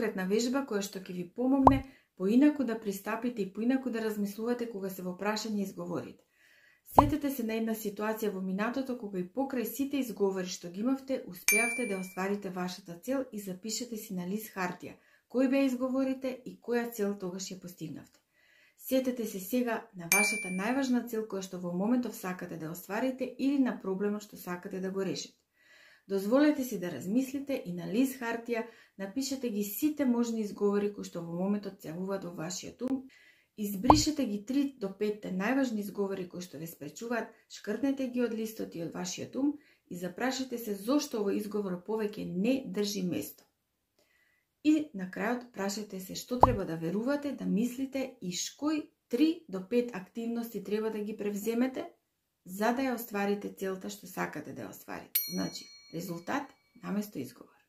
конкретна вежба која што ќе ви помогне поинаку да пристапите и поинаку да размислувате кога се во прашање изговорите. Сетете се на една ситуација во минатото кога и покрај сите изговори што ги имавте, успеавте да остварите вашата цел и запишете си на лист хартија кои беа изговорите и која цел тогаш ја постигнавте. Сетете се сега на вашата најважна цел која што во моментов сакате да остварите или на проблемот што сакате да го решите. Дозволете си да размислите и на лист хартија напишете ги сите можни изговори кои што во моментот ќавуваат во вашиот ум. Избришете ги 3 до 5 најважни изговори кои што ве спречуваат, шкртнете ги од листот и од вашиот ум и запрашете се зошто овој изговор повеќе не држи место. И на крајот прашајте се што треба да верувате, да мислите и кои 3 до 5 активности треба да ги превземете за да ја остварите целта што сакате да ја остварите. Значи, резултат наместо изговор.